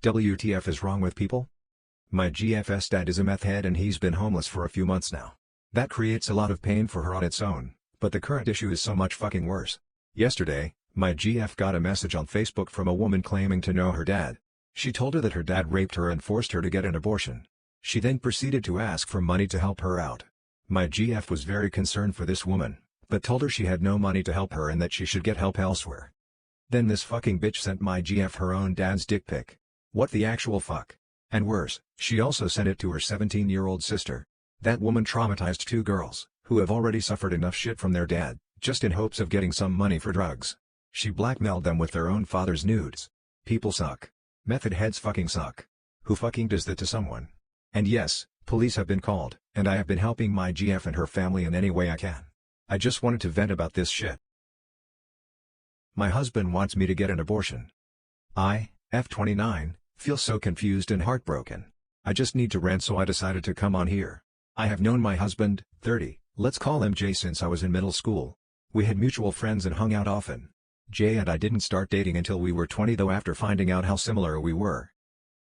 WTF is wrong with people? My GF's dad is a meth head and he's been homeless for a few months now. That creates a lot of pain for her on its own, but the current issue is so much fucking worse. Yesterday, my GF got a message on Facebook from a woman claiming to know her dad. She told her that her dad raped her and forced her to get an abortion. She then proceeded to ask for money to help her out. My GF was very concerned for this woman, but told her she had no money to help her and that she should get help elsewhere. Then this fucking bitch sent my GF her own dad's dick pic. What the actual fuck? And worse, she also sent it to her 17-year-old sister. That woman traumatized two girls, who have already suffered enough shit from their dad, just in hopes of getting some money for drugs. She blackmailed them with their own father's nudes. People suck. Method heads fucking suck. Who fucking does that to someone? And yes, police have been called, and I have been helping my GF and her family in any way I can. I just wanted to vent about this shit. My husband wants me to get an abortion. I, F29, feel so confused and heartbroken. I just need to rant, so I decided to come on here. I have known my husband, 30, let's call him Jay, since I was in middle school. We had mutual friends and hung out often. Jay and I didn't start dating until we were 20 though, after finding out how similar we were.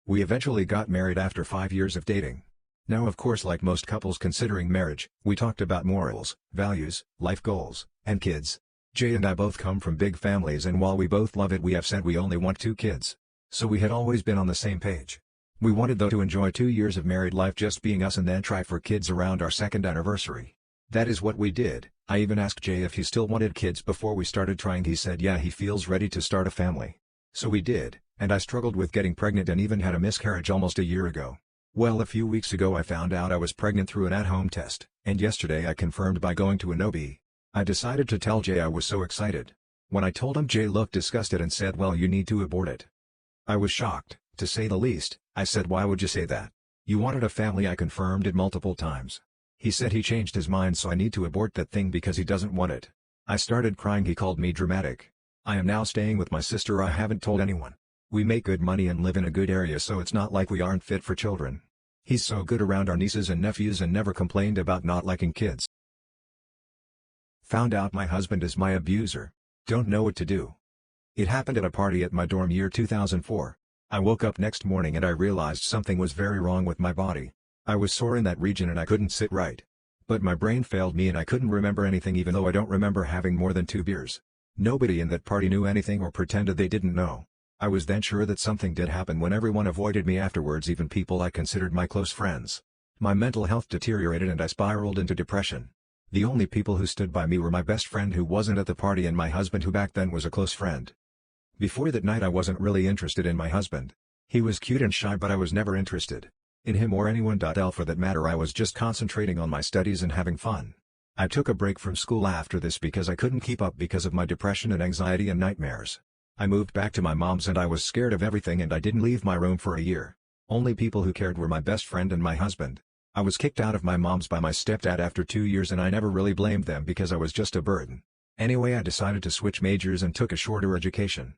We eventually got married after 5 years of dating. Now of course, like most couples considering marriage, we talked about morals, values, life goals, and kids. Jay and I both come from big families, and while we both love it, we have said we only want 2 kids. So we had always been on the same page. We wanted though to enjoy 2 years of married life just being us and then try for kids around our 2nd anniversary. That is what we did. I even asked Jay if he still wanted kids before we started trying. He said yeah, he feels ready to start a family. So we did, and I struggled with getting pregnant and even had a miscarriage almost a year ago. Well, a few weeks ago I found out I was pregnant through an at-home test, and yesterday I confirmed by going to an OB. I decided to tell Jay. I was so excited. When I told him, Jay looked disgusted and said, well, you need to abort it. I was shocked, to say the least. I said, why would you say that? You wanted a family. I confirmed it multiple times. He said he changed his mind, so I need to abort that thing because he doesn't want it. I started crying. He called me dramatic. I am now staying with my sister. I haven't told anyone. We make good money and live in a good area, so it's not like we aren't fit for children. He's so good around our nieces and nephews and never complained about not liking kids. Found out my husband is my abuser. Don't know what to do. It happened at a party at my dorm year 2004. I woke up next morning and I realized something was very wrong with my body. I was sore in that region and I couldn't sit right. But my brain failed me and I couldn't remember anything, even though I don't remember having more than 2 beers. Nobody in that party knew anything or pretended they didn't know. I was then sure that something did happen when everyone avoided me afterwards, even people I considered my close friends. My mental health deteriorated and I spiraled into depression. The only people who stood by me were my best friend, who wasn't at the party, and my husband, who back then was a close friend. Before that night I wasn't really interested in my husband. He was cute and shy, but I was never interested in him or anyone else for that matter. I was just concentrating on my studies and having fun. I took a break from school after this because I couldn't keep up because of my depression and anxiety and nightmares. I moved back to my mom's and I was scared of everything, and I didn't leave my room for a year. Only people who cared were my best friend and my husband. I was kicked out of my mom's by my stepdad after 2 years, and I never really blamed them because I was just a burden. Anyway, I decided to switch majors and took a shorter education.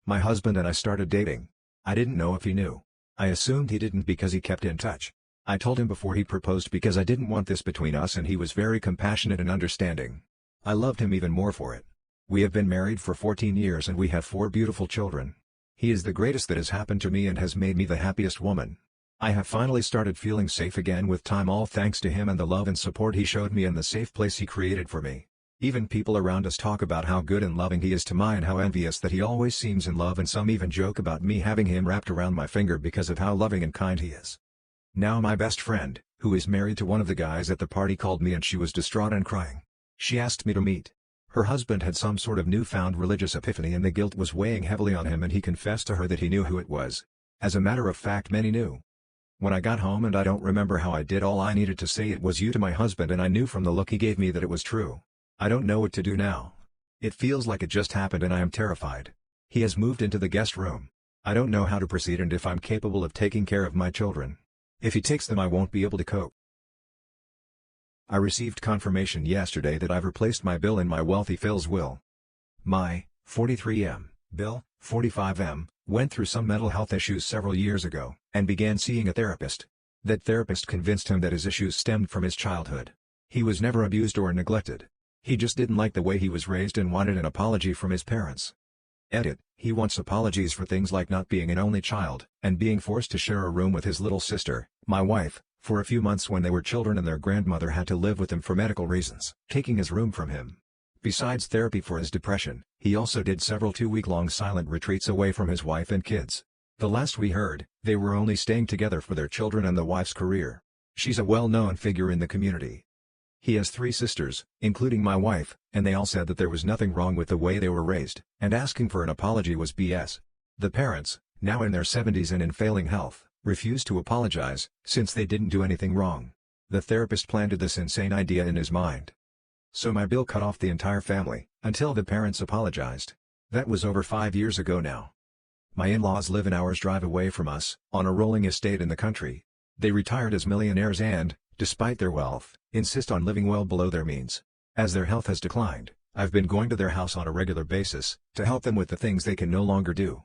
My husband and I started dating. I didn't know if he knew. I assumed he didn't because he kept in touch. I told him before he proposed because I didn't want this between us, and he was very compassionate and understanding. I loved him even more for it. We have been married for 14 years and we have 4 beautiful children. He is the greatest that has happened to me and has made me the happiest woman. I have finally started feeling safe again with time, all thanks to him and the love and support he showed me and the safe place he created for me. Even people around us talk about how good and loving he is to me and how envious that he always seems in love, and some even joke about me having him wrapped around my finger because of how loving and kind he is. Now my best friend, who is married to one of the guys at the party, called me and she was distraught and crying. She asked me to meet. Her husband had some sort of newfound religious epiphany and the guilt was weighing heavily on him, and he confessed to her that he knew who it was. As a matter of fact, many knew. When I got home, and I don't remember how I did, all I needed to say it was you to my husband, and I knew from the look he gave me that it was true. I don't know what to do now. It feels like it just happened and I am terrified. He has moved into the guest room. I don't know how to proceed and if I'm capable of taking care of my children. If he takes them, I won't be able to cope. I received confirmation yesterday that I've replaced my bill in my Wealthy Phil's will. My 43M, Bill, 45M, went through some mental health issues several years ago, and began seeing a therapist. That therapist convinced him that his issues stemmed from his childhood. He was never abused or neglected. He just didn't like the way he was raised and wanted an apology from his parents. Edit, he wants apologies for things like not being an only child, and being forced to share a room with his little sister, my wife, for a few months when they were children and their grandmother had to live with him for medical reasons, taking his room from him. Besides therapy for his depression, he also did several 2-week-long silent retreats away from his wife and kids. The last we heard, they were only staying together for their children and the wife's career. She's a well-known figure in the community. He has 3 sisters, including my wife, and they all said that there was nothing wrong with the way they were raised, and asking for an apology was BS. The parents, now in their 70s and in failing health, refused to apologize, since they didn't do anything wrong. The therapist planted this insane idea in his mind. So my bill cut off the entire family, until the parents apologized. That was over 5 years ago now. My in-laws live an hour's drive away from us, on a rolling estate in the country. They retired as millionaires and, despite their wealth, insist on living well below their means. As their health has declined, I've been going to their house on a regular basis, to help them with the things they can no longer do.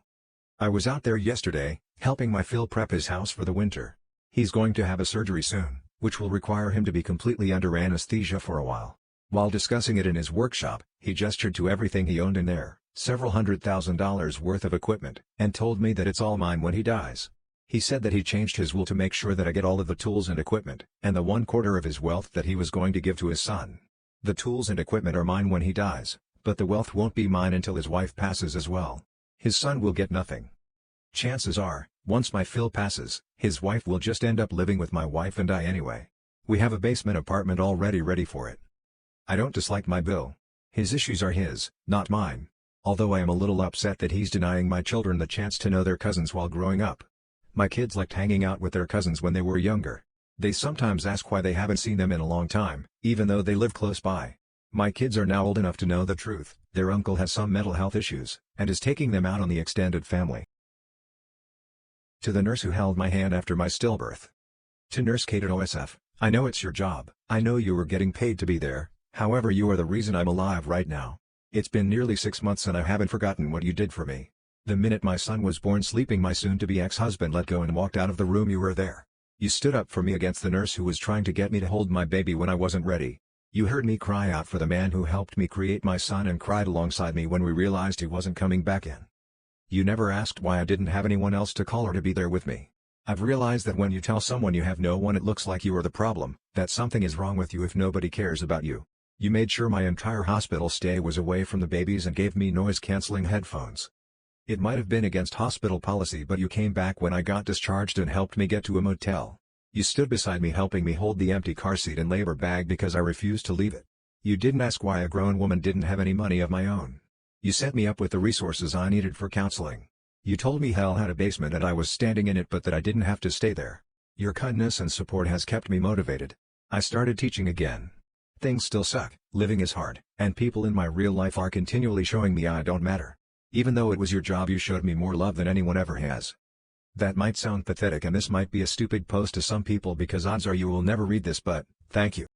I was out there yesterday, helping my Phil prep his house for the winter. He's going to have a surgery soon, which will require him to be completely under anesthesia for a while. While discussing it in his workshop, he gestured to everything he owned in there, several $100,000 worth of equipment, and told me that it's all mine when he dies. He said that he changed his will to make sure that I get all of the tools and equipment, and the 1/4 of his wealth that he was going to give to his son. The tools and equipment are mine when he dies, but the wealth won't be mine until his wife passes as well. His son will get nothing. Chances are, once my Phil passes, his wife will just end up living with my wife and I anyway. We have a basement apartment already ready for it. I don't dislike my Bill. His issues are his, not mine. Although I am a little upset that he's denying my children the chance to know their cousins while growing up. My kids liked hanging out with their cousins when they were younger. They sometimes ask why they haven't seen them in a long time, even though they live close by. My kids are now old enough to know the truth. Their uncle has some mental health issues, and is taking them out on the extended family. To the nurse who held my hand after my stillbirth. To Nurse Kate at OSF, I know it's your job. I know you were getting paid to be there, however you are the reason I'm alive right now. It's been nearly 6 months and I haven't forgotten what you did for me. The minute my son was born sleeping, my soon-to-be ex-husband let go and walked out of the room. You were there. You stood up for me against the nurse who was trying to get me to hold my baby when I wasn't ready. You heard me cry out for the man who helped me create my son and cried alongside me when we realized he wasn't coming back in. You never asked why I didn't have anyone else to call or to be there with me. I've realized that when you tell someone you have no one, it looks like you are the problem, that something is wrong with you if nobody cares about you. You made sure my entire hospital stay was away from the babies and gave me noise-canceling headphones. It might have been against hospital policy, but you came back when I got discharged and helped me get to a motel. You stood beside me helping me hold the empty car seat and labor bag because I refused to leave it. You didn't ask why a grown woman didn't have any money of my own. You set me up with the resources I needed for counseling. You told me hell had a basement and I was standing in it, but that I didn't have to stay there. Your kindness and support has kept me motivated. I started teaching again. Things still suck, living is hard, and people in my real life are continually showing me I don't matter. Even though it was your job, you showed me more love than anyone ever has. That might sound pathetic and this might be a stupid post to some people because odds are you will never read this, but, thank you.